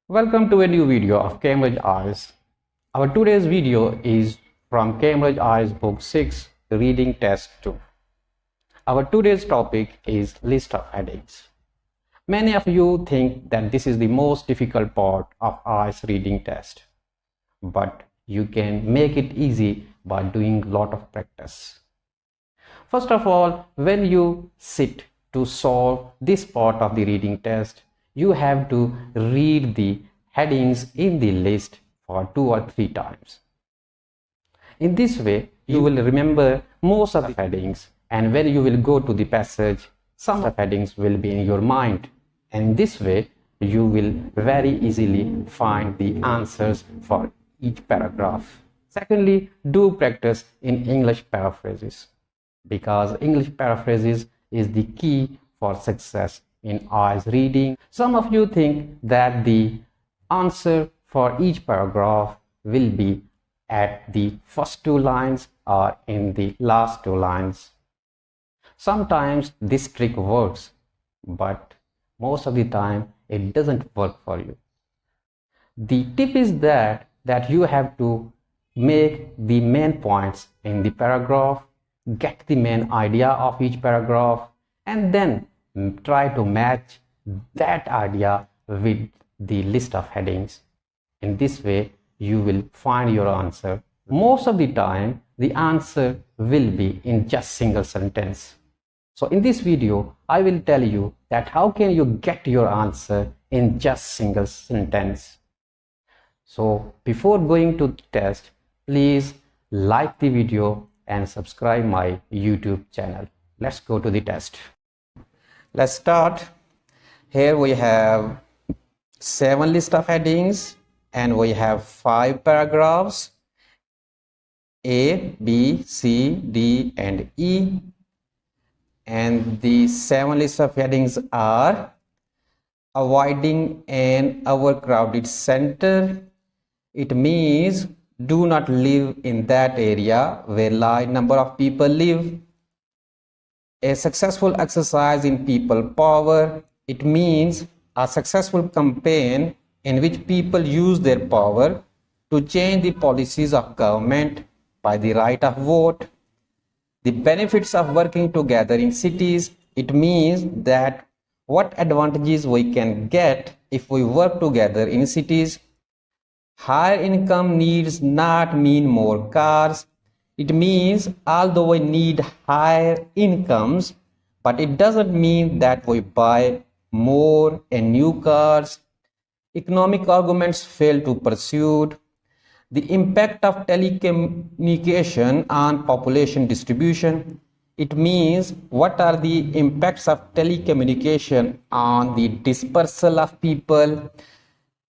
Welcome to a new video of Cambridge IELTS. Our today's video is from Cambridge IELTS Book 6, Reading Test 2. Our today's topic is list of headings. Many of you think that this is the most difficult part of IELTS reading test, but you can make it easy by doing a lot of practice. First of all, when you sit to solve this part of the reading test, you have to read the headings in the list for 2 or 3 times. In this way, you will remember most of the headings, and when you will go to the passage, some of the headings will be in your mind, and in this way, you will very easily find the answers for each paragraph. Secondly, do practice in English paraphrases, because English paraphrases is the key for success in IELTS reading. Some of you think that the answer for each paragraph will be at the first 2 lines or in the last 2 lines. Sometimes this trick works, but most of the time it doesn't work for you. The tip is that you have to make the main points in the paragraph, get the main idea of each paragraph, and then try to match that idea with the list of headings. In this way, you will find your answer. Most of the time, the answer will be in just single sentence. So in this video, I will tell you that how can you get your answer in just single sentence. So before going to the test, please like the video and subscribe my YouTube channel. Let's go to the test. Let's start. Here we have 7 list of headings and we have 5 paragraphs, A, B, C, D and E, and the 7 list of headings are: avoiding an overcrowded center. It means do not live in that area where large number of people live. A successful exercise in people power. It means a successful campaign in which people use their power to change the policies of government by the right of vote. The benefits of working together in cities. It means that what advantages we can get if we work together in cities. Higher income needs not mean more cars. It means although we need higher incomes, but it doesn't mean that we buy more and new cars. Economic arguments fail to pursue. The impact of telecommunication on population distribution. It means what are the impacts of telecommunication on the dispersal of people.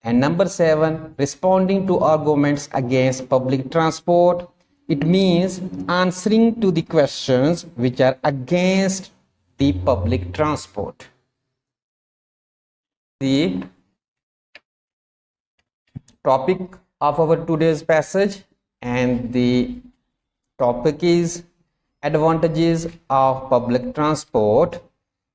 And number 7, responding to arguments against public transport. It means answering to the questions which are against the public transport. The topic of our today's passage, and the topic is advantages of public transport.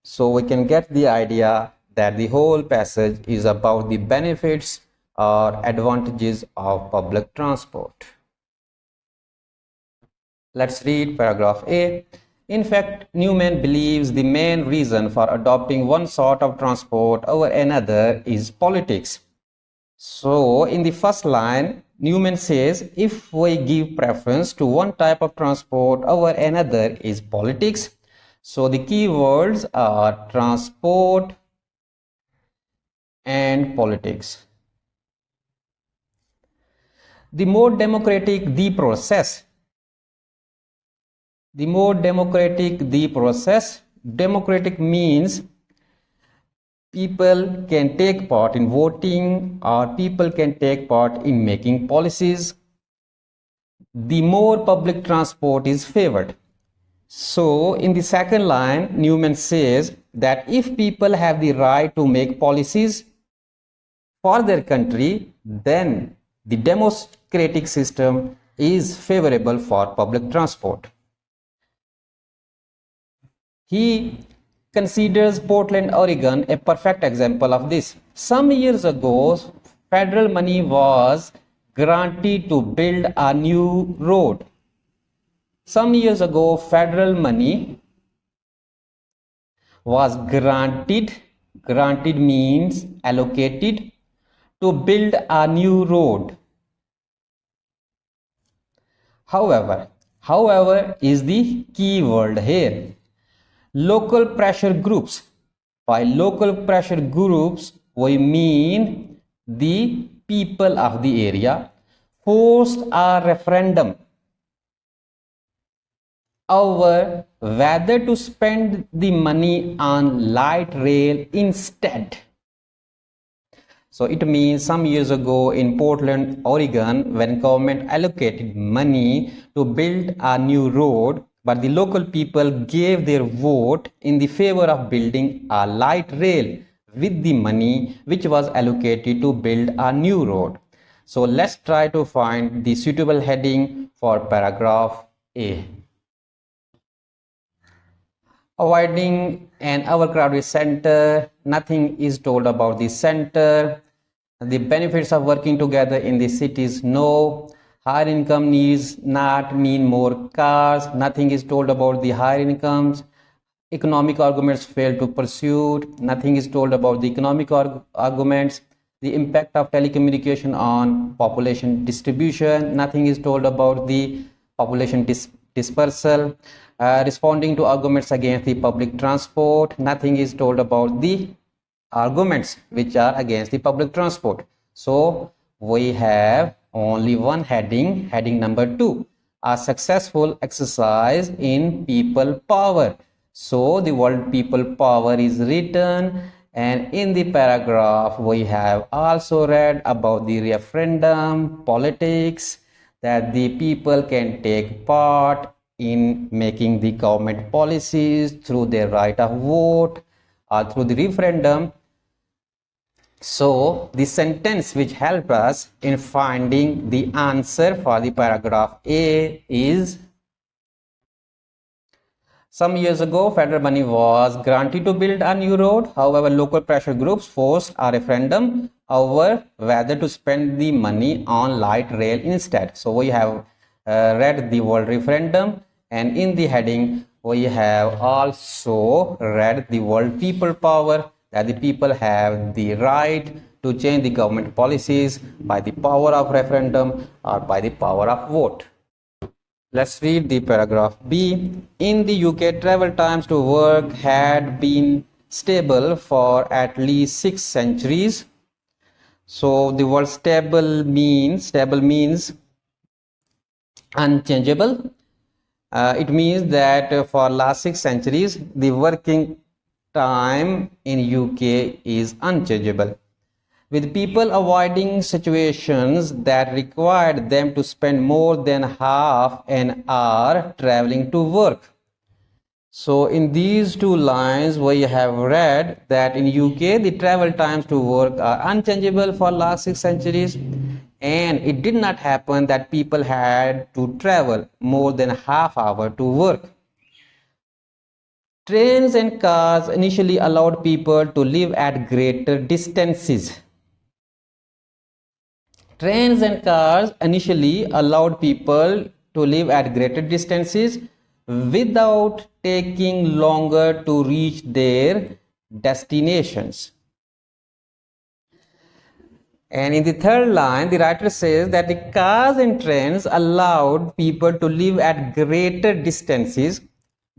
So we can get the idea that the whole passage is about the benefits or advantages of public transport. Let's read paragraph A. In fact, Newman believes the main reason for adopting one sort of transport over another is politics. So in the first line, Newman says if we give preference to one type of transport over another is politics. So the key words are transport and politics. The more democratic the process. The more democratic the process. Democratic means people can take part in voting or people can take part in making policies. The more public transport is favored. So in the second line, Newman says that if people have the right to make policies for their country, then the democratic system is favorable for public transport. He considers Portland, Oregon a perfect example of this. Some years ago, federal money was granted to build a new road. Some years ago, federal money was granted means allocated to build a new road. However is the key word here. Local pressure groups. By local pressure groups, we mean the people of the area forced a referendum over whether to spend the money on light rail instead. So it means some years ago in Portland, Oregon, when government allocated money to build a new road, but the local people gave their vote in the favor of building a light rail with the money which was allocated to build a new road. So let's try to find the suitable heading for paragraph A. Avoiding an overcrowded center. Nothing is told about the center. The benefits of working together in the cities. No. Higher income needs not mean more cars. Nothing is told about the higher incomes. Economic arguments fail to pursue. Nothing is told about the economic arguments. The impact of telecommunication on population distribution. Nothing is told about the population dispersal. Responding to arguments against the public transport. Nothing is told about the arguments which are against the public transport. So we have only one heading, heading number 2, a successful exercise in people power. So the word people power is written, and in the paragraph we have also read about the referendum politics, that the people can take part in making the government policies through their right of vote or through the referendum. So the sentence which helps us in finding the answer for the paragraph A is: some years ago, federal money was granted to build a new road. However, local pressure groups forced a referendum over whether to spend the money on light rail instead. So we have read the word referendum, and in the heading we have also read the word people power, that the people have the right to change the government policies by the power of referendum or by the power of vote. Let's read the paragraph B. In the UK, travel times to work had been stable for at least 6 centuries. So the word stable means unchangeable. It means that for last 6 centuries, the working time in UK is unchangeable, with people avoiding situations that required them to spend more than half an hour traveling to work. So in these two lines we have read that in UK the travel times to work are unchangeable for last 6 centuries, and it did not happen that people had to travel more than half hour to work. Trains and cars initially allowed people to live at greater distances. Trains and cars initially allowed people to live at greater distances without taking longer to reach their destinations. And in the third line, the writer says that the cars and trains allowed people to live at greater distances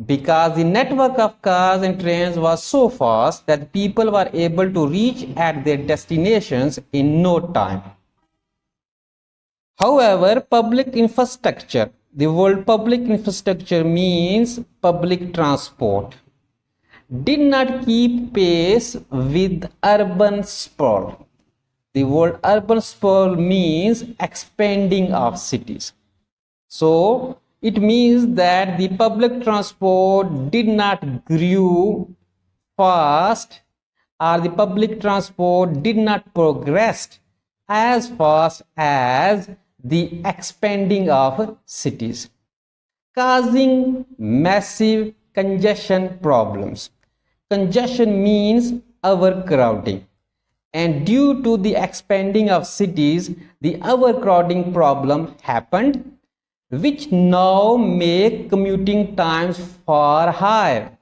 because the network of cars and trains was so fast that people were able to reach at their destinations in no time. However, public infrastructure, the word public infrastructure means public transport, did not keep pace with urban sprawl. The word urban sprawl means expanding of cities. So it means that the public transport did not grow fast, or the public transport did not progress as fast as the expanding of cities, causing massive congestion problems. Congestion means overcrowding, and due to the expanding of cities, the overcrowding problem happened, which now make commuting times far higher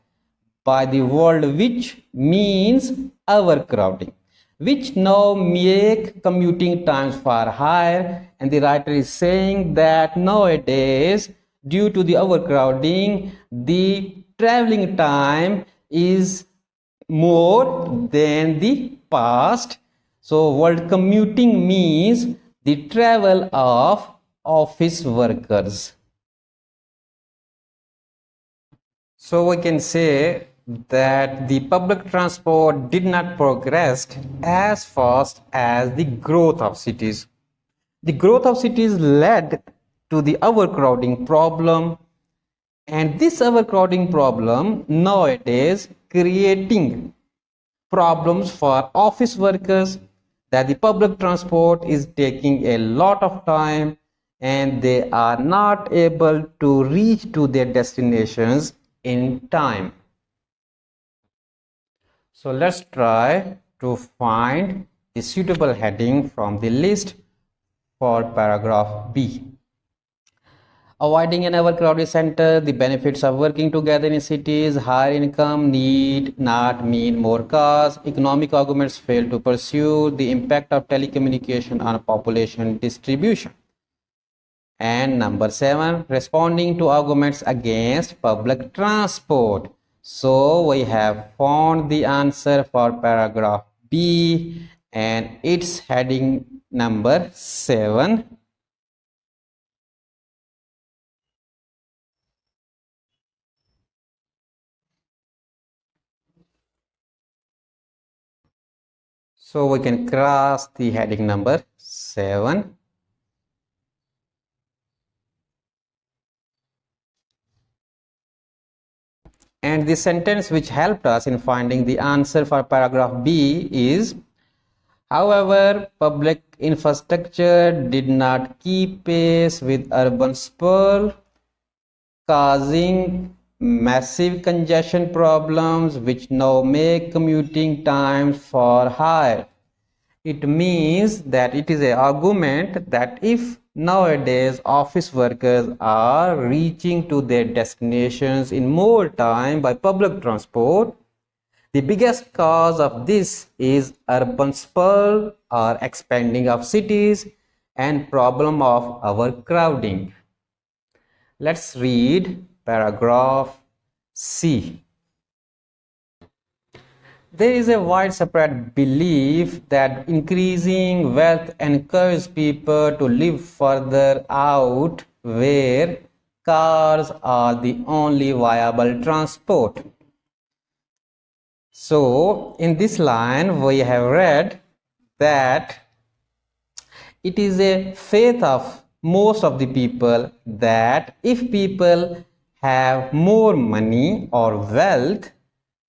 by the world, which means overcrowding, which now make commuting times far higher. And the writer is saying that nowadays, due to the overcrowding, the traveling time is more than the past. So world commuting means the travel of office workers. So we can say that the public transport did not progress as fast as the growth of cities. The growth of cities led to the overcrowding problem, and this overcrowding problem nowadays creating problems for office workers, that the public transport is taking a lot of time and they are not able to reach to their destinations in time. So let's try to find the suitable heading from the list for paragraph B. Avoiding an overcrowded center, the benefits of working together in cities, higher income need not mean more cars, economic arguments fail to pursue, the impact of telecommunication on population distribution. And number 7, responding to arguments against public transport. So we have found the answer for paragraph B and its heading number 7. So we can cross the heading number 7. And the sentence which helped us in finding the answer for paragraph B is, however, public infrastructure did not keep pace with urban sprawl, causing massive congestion problems which now make commuting times far higher. It means that it is an argument that if nowadays office workers are reaching to their destinations in more time by public transport, the biggest cause of this is urban sprawl or expanding of cities and problem of overcrowding. Let's read paragraph C. There is a widespread belief that increasing wealth encourages people to live further out where cars are the only viable transport. So, in this line, we have read that it is a faith of most of the people that if people have more money or wealth,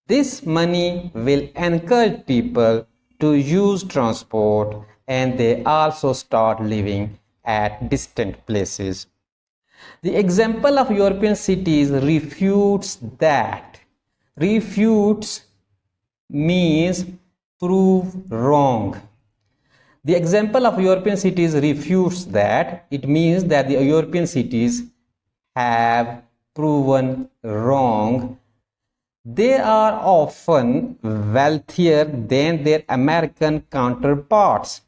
this money will encourage people to use transport and they also start living at distant places. The example of European cities refutes that. Refutes means prove wrong. The example of European cities refutes that. It means that the European cities have proven wrong. They are often wealthier than their American counterparts.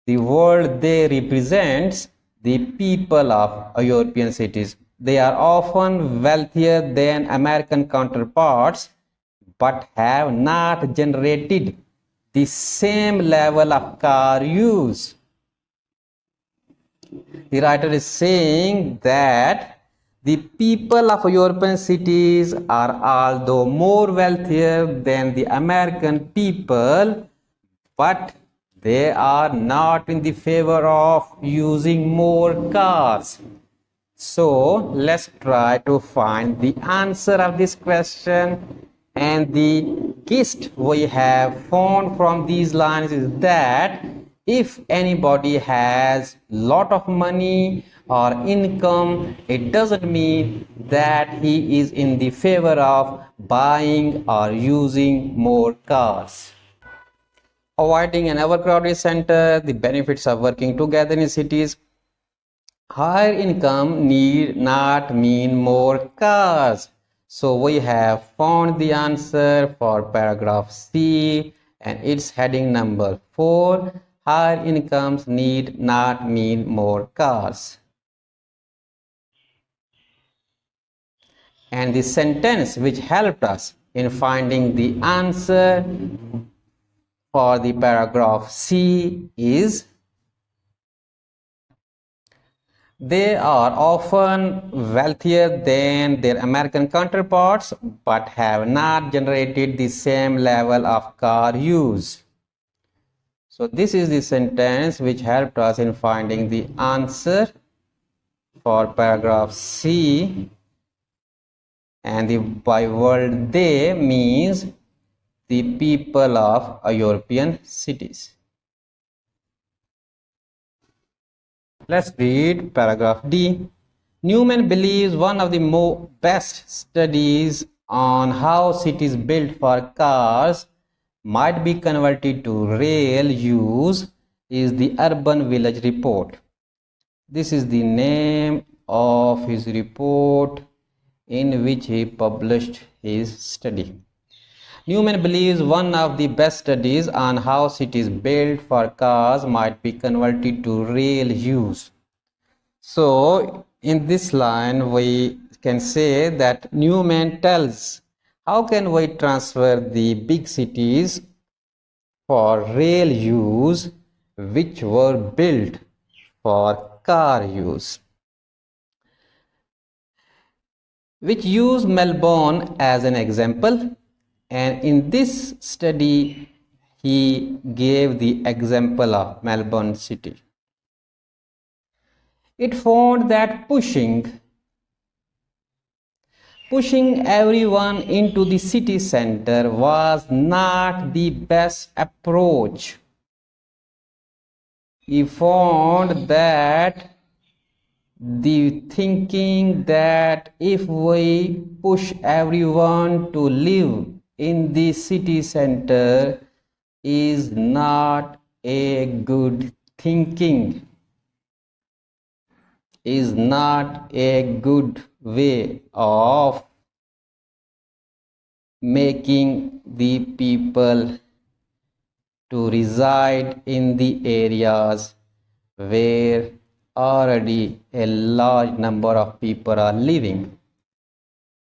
The world they represents the people of European cities. They are often wealthier than American counterparts, but have not generated the same level of car use. The writer is saying that the people of European cities are although more wealthier than the American people, but they are not in the favor of using more cars. So let's try to find the answer of this question. And the gist we have found from these lines is that if anybody has lot of money or income, it doesn't mean that he is in the favor of buying or using more cars. avoiding an overcrowded center, the benefits of working together in cities. Higher income need not mean more cars. So we have found the answer for paragraph C and its heading number 4. Higher incomes need not mean more cars. And the sentence which helped us in finding the answer for the paragraph C is, they are often wealthier than their American counterparts but have not generated the same level of car use. So this is the sentence which helped us in finding the answer for paragraph C, and the by world they means the people of European cities. Let's read paragraph D. Newman believes one of the best studies on how cities built for cars might be converted to rail use is the Urban Village Report. This is the name of his report in which he published his study. Newman believes one of the best studies on how cities built for cars might be converted to rail use. So in this line we can say that Newman tells how can we transfer the big cities for rail use which were built for car use. Which use Melbourne as an example, and in this study he gave the example of Melbourne city. It found that pushing everyone into the city center was not the best approach. He found that the thinking that if we push everyone to live in the city center is not a good thinking, is not a good way of making the people to reside in the areas where already a large number of people are living.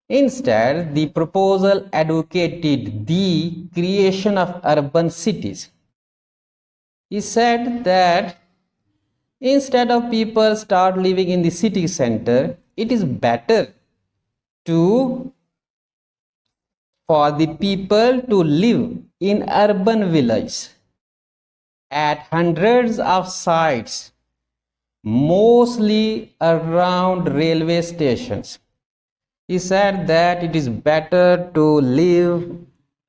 Instead, the proposal advocated the creation of urban cities. He said that instead of people start living in the city center, it is better for the people to live in urban villages at hundreds of sites, mostly around railway stations. He said that it is better to live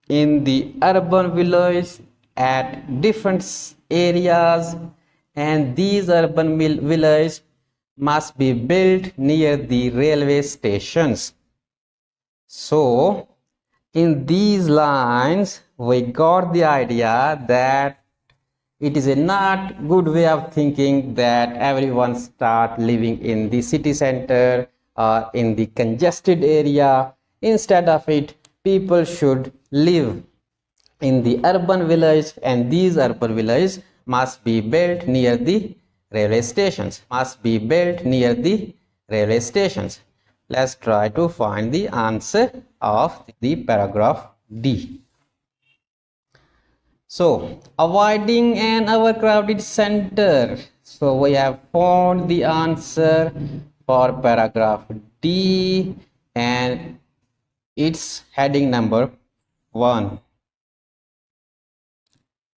in the urban village at different areas, and these urban villages must be built near the railway stations. So in these lines we got the idea that it is a not good way of thinking that everyone start living in the city center or in the congested area. Instead of it, people should live in the urban village, and these urban villages must be built near the railway stations. Let's try to find the answer of the paragraph D. So, avoiding an overcrowded center. So, we have found the answer for paragraph D and its heading number 1.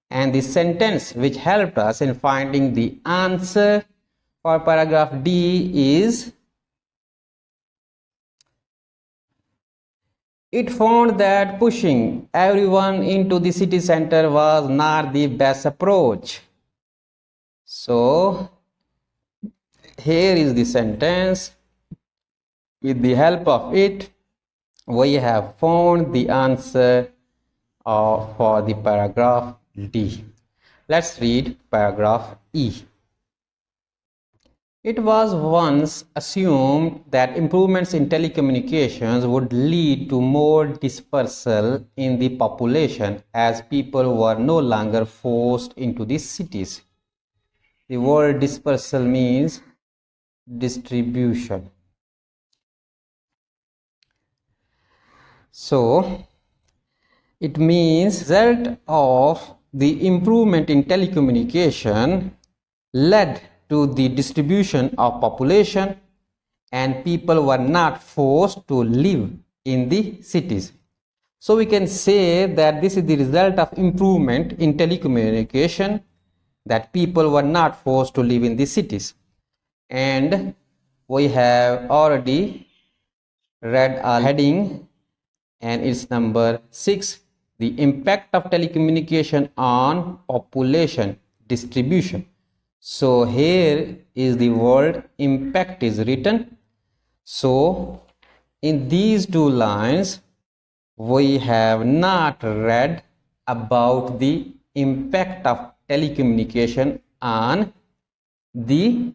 And the sentence which helped us in finding the answer for paragraph D is, it found that pushing everyone into the city center was not the best approach. So here is the sentence. With the help of it, we have found the answer for the paragraph D. Let's read paragraph E. It was once assumed that improvements in telecommunications would lead to more dispersal in the population as people were no longer forced into the cities. The word dispersal means distribution. So, it means result of the improvement in telecommunication led to the distribution of population and people were not forced to live in the cities. So we can say that this is the result of improvement in telecommunication, that people were not forced to live in the cities. And we have already read a heading, and it's number 6, the impact of telecommunication on population distribution. So here is the word impact is written. So in these two lines we have not read about the impact of telecommunication on the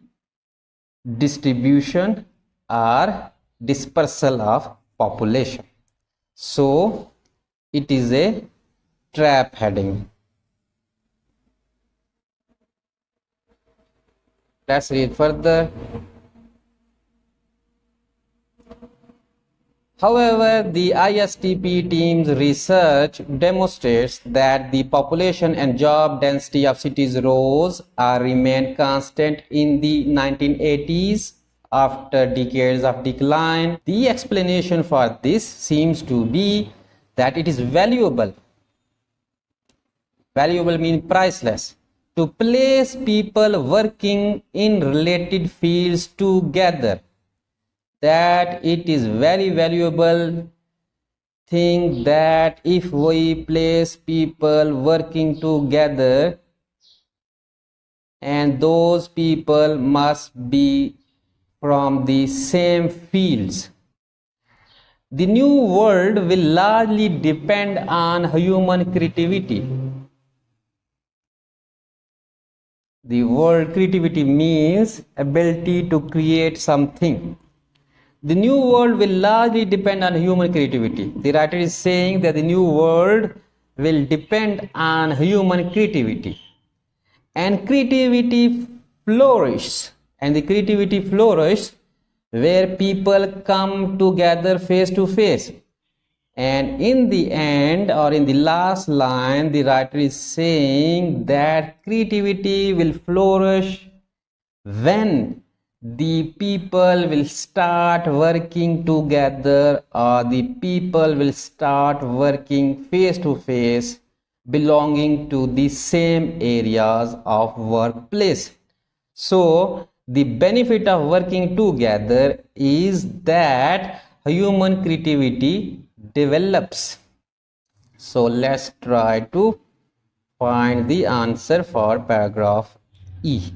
distribution or dispersal of population. So it is a trap heading. Let's read further. However, the ISTP team's research demonstrates that the population and job density of cities rose or remained constant in the 1980s after decades of decline. The explanation for this seems to be that it is valuable. Valuable means priceless. To place people working in related fields together, that it is very valuable thing that if we place people working together and those people must be from the same fields, the new world will largely depend on human creativity. The word creativity means ability to create something. The new world will largely depend on human creativity. The writer is saying that the new world will depend on human creativity. And creativity flourishes. And the creativity flourishes where people come together face to face. And in the end, or in the last line, the writer is saying that creativity will flourish when the people will start working together, or the people will start working face to face, belonging to the same areas of workplace. So the benefit of working together is that human creativity develops. So let's try to find the answer for paragraph E.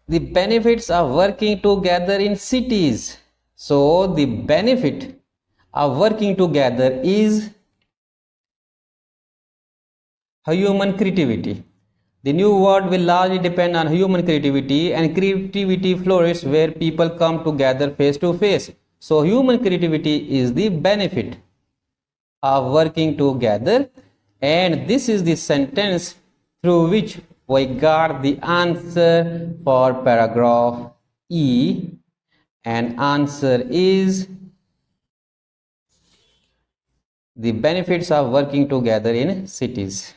The benefits of working together in cities. So the benefit of working together is human creativity. The new world will largely depend on human creativity, and creativity flourishes where people come together face to face. So human creativity is the benefit of working together, and this is the sentence through which we got the answer for paragraph E, and answer is the benefits of working together in cities.